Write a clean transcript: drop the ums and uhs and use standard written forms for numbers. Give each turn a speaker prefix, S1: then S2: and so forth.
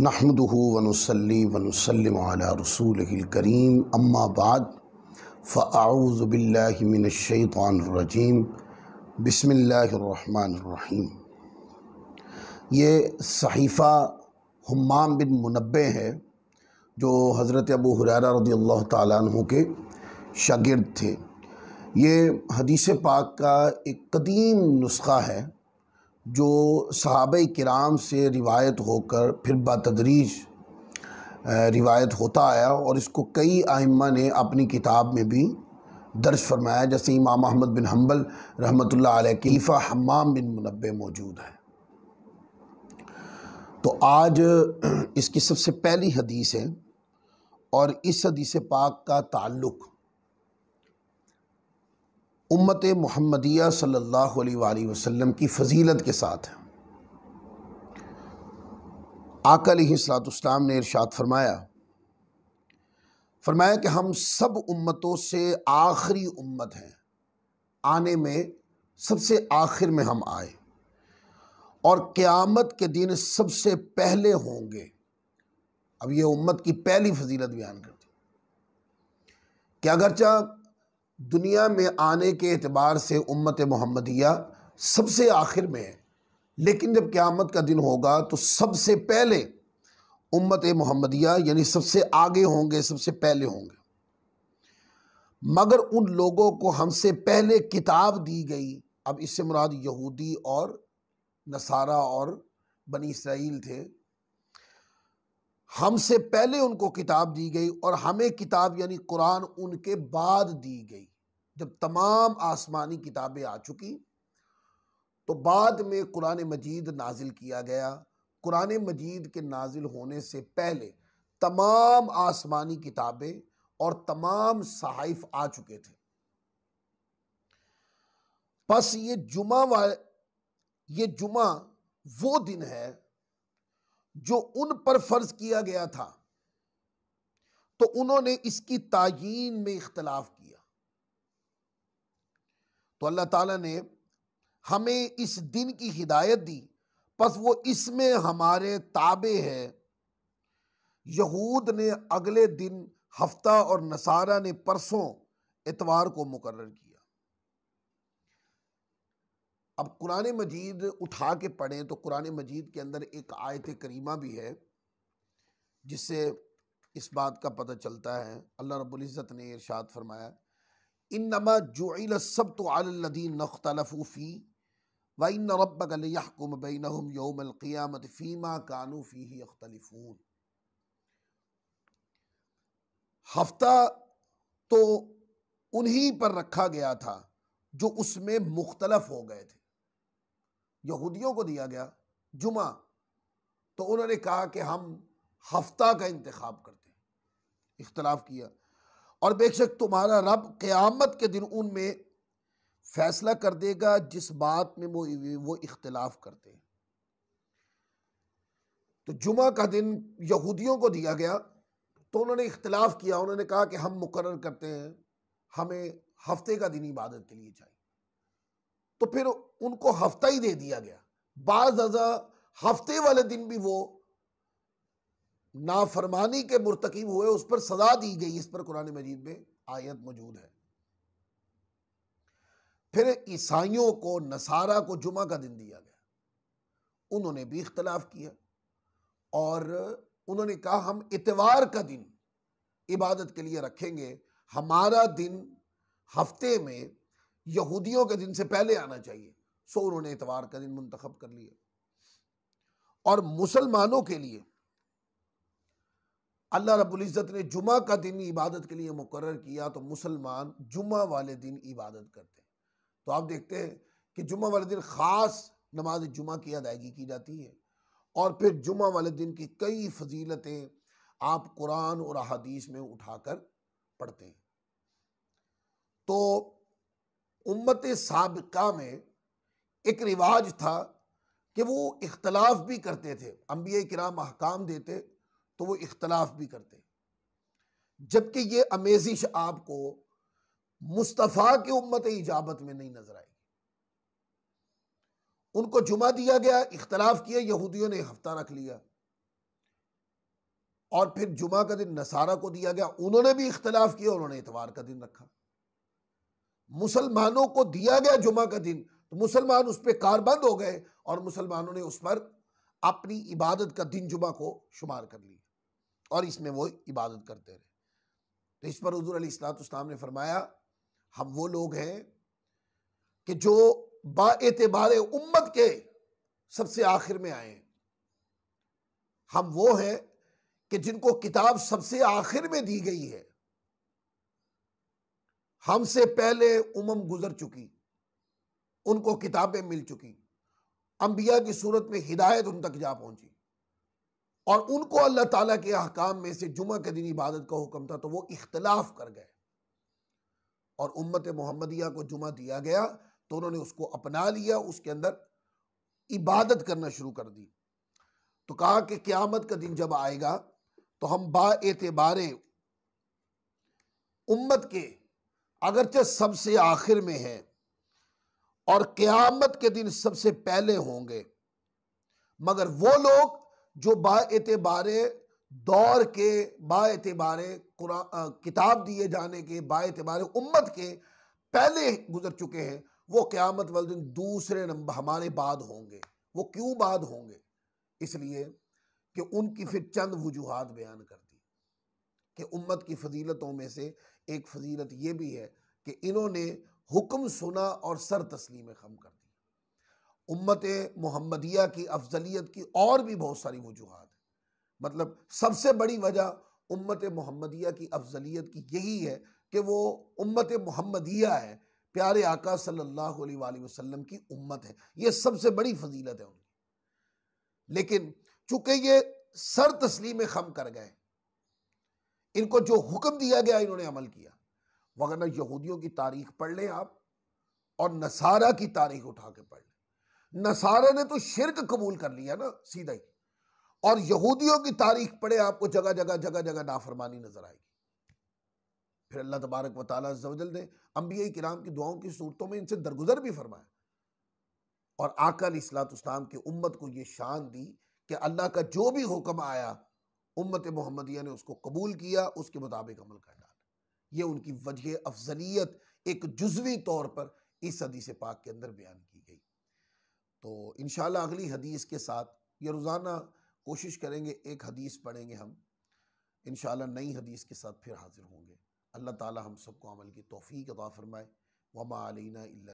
S1: نحمدہ ونصلی ونسلم علی رسولہ الکریم اما بعد فاعوذ باللہ من الشیطان الرجیم بسم اللہ الرحمن الرحیم۔ یہ صحیفہ حمام بن منبہ ہے جو حضرت ابو ہریرہ رضی اللہ تعالیٰ عنہ کے شاگرد تھے۔ یہ حدیث پاک کا ایک قدیم نسخہ ہے جو صحابہ کرام سے روایت ہو کر پھر بتدریج روایت ہوتا آیا، اور اس کو کئی ائمہ نے اپنی کتاب میں بھی درج فرمایا، جیسے امام احمد بن حنبل رحمۃ اللہ علیہ کی صحیفہ حمام بن منبہ موجود ہے۔ تو آج اس کی سب سے پہلی حدیث ہے، اور اس حدیث پاک کا تعلق امت محمدیہ صلی اللہ علیہ وآلہ وسلم کی فضیلت کے ساتھ ہے۔ آقا علیہ السلام نے ارشاد فرمایا کہ ہم سب امتوں سے آخری امت ہیں، آنے میں سب سے آخر میں ہم آئے، اور قیامت کے دن سب سے پہلے ہوں گے۔ اب یہ امت کی پہلی فضیلت بیان کرتی کہ اگرچہ دنیا میں آنے کے اعتبار سے امت محمدیہ سب سے آخر میں ہے، لیکن جب قیامت کا دن ہوگا تو سب سے پہلے امت محمدیہ یعنی سب سے آگے ہوں گے، سب سے پہلے ہوں گے۔ مگر ان لوگوں کو ہم سے پہلے کتاب دی گئی، اب اس سے مراد یہودی اور نصارہ اور بنی اسرائیل تھے، ہم سے پہلے ان کو کتاب دی گئی، اور ہمیں کتاب یعنی قرآن ان کے بعد دی گئی۔ جب تمام آسمانی کتابیں آ چکی تو بعد میں قرآن مجید نازل کیا گیا۔ قرآن مجید کے نازل ہونے سے پہلے تمام آسمانی کتابیں اور تمام صحائف آ چکے تھے۔ پس یہ جمعہ وہ دن ہے جو ان پر فرض کیا گیا تھا، تو انہوں نے اس کی تعیین میں اختلاف کیا، تو اللہ تعالیٰ نے ہمیں اس دن کی ہدایت دی، پس وہ اس میں ہمارے تابع ہے۔ یہود نے اگلے دن ہفتہ اور نصارہ نے پرسوں اتوار کو مقرر کیا۔ اب قرآن مجید اٹھا کے پڑھیں تو قرآن مجید کے اندر ایک آیت کریمہ بھی ہے جس سے اس بات کا پتہ چلتا ہے۔ اللہ رب العزت نے ارشاد فرمایا، انما جعل السبت علی الذین اختلفوا فیہ وَإِنَّ رَبَّكَ لِيَحْكُمَ بَيْنَهُمْ يَوْمَ الْقِيَامَةِ فِيمَا كَانُوا فِيهِ يَخْتَلِفُونَ۔ ہفتہ تو انہی پر رکھا گیا تھا جو اس میں مختلف ہو گئے تھے۔ یہودیوں کو دیا گیا جمعہ، تو انہوں نے کہا کہ ہم ہفتہ کا انتخاب کرتے ہیں، اختلاف کیا، اور بے شک تمہارا رب قیامت کے دن ان میں فیصلہ کر دے گا جس بات میں وہ اختلاف کرتے ہیں۔ تو جمعہ کا دن یہودیوں کو دیا گیا، تو انہوں نے اختلاف کیا، انہوں نے کہا کہ ہم مقرر کرتے ہیں، ہمیں ہفتے کا دن عبادت کے لیے چاہیے، تو پھر ان کو ہفتہ ہی دے دیا گیا۔ بعض ازاں ہفتے والے دن بھی وہ نافرمانی کے مرتکب ہوئے، اس پر سزا دی گئی، اس پر قرآن مجید میں آیت موجود ہے۔ پھر عیسائیوں کو، نصارہ کو جمعہ کا دن دیا گیا، انہوں نے بھی اختلاف کیا، اور انہوں نے کہا ہم اتوار کا دن عبادت کے لیے رکھیں گے، ہمارا دن ہفتے میں یہودیوں کے دن سے پہلے آنا چاہیے، سو انہوں نے اتوار کا دن منتخب کر لیا۔ اور مسلمانوں کے لیے اللہ رب العزت نے جمعہ کا دن عبادت کے لیے مقرر کیا، تو مسلمان جمعہ والے دن عبادت کرتے ہیں۔ تو آپ دیکھتے ہیں کہ جمعہ والے دن خاص نماز جمعہ کی ادائیگی کی جاتی ہے، اور پھر جمعہ والے دن کی کئی فضیلتیں آپ قرآن اور احادیث میں اٹھا کر پڑھتے ہیں۔ تو امت سابقہ میں ایک رواج تھا کہ وہ اختلاف بھی کرتے تھے، انبیاء کرام احکام دیتے تو وہ اختلاف بھی کرتے، جبکہ یہ آمیزش آپ کو مصطفیٰ کی امت اجابت میں نہیں نظر آئی۔ ان کو جمعہ دیا گیا، اختلاف کیا، یہودیوں نے ہفتہ رکھ لیا، اور پھر جمعہ کا دن نصارہ کو دیا گیا، انہوں نے بھی اختلاف کیا، انہوں نے اتوار کا دن رکھا۔ مسلمانوں کو دیا گیا جمعہ کا دن تو مسلمان اس پہ کاربند ہو گئے، اور مسلمانوں نے اس پر اپنی عبادت کا دن جمعہ کو شمار کر لیا، اور اس میں وہ عبادت کرتے رہے۔ تو اس پر حضور علیہ الصلوۃ والسلام نے فرمایا ہم وہ لوگ ہیں کہ جو با اعتبار امت کے سب سے آخر میں آئے ہیں، ہم وہ ہیں کہ جن کو کتاب سب سے آخر میں دی گئی ہے۔ ہم سے پہلے گزر چکی، ان کو کتابیں مل چکی، انبیاء کی صورت میں ہدایت ان تک جا پہنچی، اور ان کو اللہ تعالیٰ کے احکام میں سے جمعہ کے دن عبادت کا حکم تھا، تو وہ اختلاف کر گئے، اور امت محمدیہ کو جمعہ دیا گیا تو انہوں نے اس کو اپنا لیا، اس کے اندر عبادت کرنا شروع کر دی۔ تو کہا کہ قیامت کا دن جب آئے گا تو ہم با اعتبار امت کے اگرچہ سب سے آخر میں ہیں اور قیامت کے دن سب سے پہلے ہوں گے، مگر وہ لوگ جو با اعتبار دور کے، با اعتبار کتاب دیے جانے کے، با اعتبار امت کے پہلے گزر چکے ہیں، وہ قیامت والے دن دوسرے نمبر ہمارے بعد ہوں گے۔ وہ کیوں بعد ہوں گے؟ اس لیے کہ ان کی پھر چند وجوہات بیان کر دی کہ امت کی فضیلتوں میں سے ایک فضیلت یہ بھی ہے کہ انہوں نے حکم سنا اور سر تسلیم خم کر دی۔ امت محمدیہ کی افضلیت کی اور بھی بہت ساری وجوہات ہیں، مطلب سب سے بڑی وجہ امت محمدیہ کی افضلیت کی یہی ہے کہ وہ امت محمدیہ ہے، پیارے آقا صلی اللہ علیہ وآلہ وسلم کی امت ہے، یہ سب سے بڑی فضیلت ہے ان کی۔ لیکن چونکہ یہ سر تسلیم خم کر گئے، ان کو جو حکم دیا گیا انہوں نے عمل کیا، وگرنہ یہودیوں کی تاریخ پڑھ لیں آپ، اور نصارہ کی تاریخ اٹھا کے پڑھ لیں، نصارہ نے تو شرک قبول کر لیا نا سیدھا ہی، اور یہودیوں کی تاریخ پڑھے آپ کو جگہ جگہ نافرمانی نظر آئے گی۔ پھر اللہ تبارک و تعالیٰ عز و جل نے انبیاء کرام کی دعاؤں کی صورتوں میں ان سے درگزر بھی فرمایا، اور آقا علیہ الصلوۃ والسلام کی امت کو یہ شان دی کہ اللہ کا جو بھی حکم آیا امت محمدیہ نے اس کو قبول کیا، اس کے مطابق عمل کر ڈالا۔ یہ ان کی وجہ افضلیت ایک جزوی طور پر اس حدیث پاک کے اندر بیان کی گئی۔ تو انشاءاللہ اگلی حدیث کے ساتھ، یہ روزانہ کوشش کریں گے ایک حدیث پڑھیں گے ہم، انشاءاللہ نئی حدیث کے ساتھ پھر حاضر ہوں گے۔ اللہ تعالی ہم سب کو عمل کی توفیق عطا فرمائے۔ وما علینا الا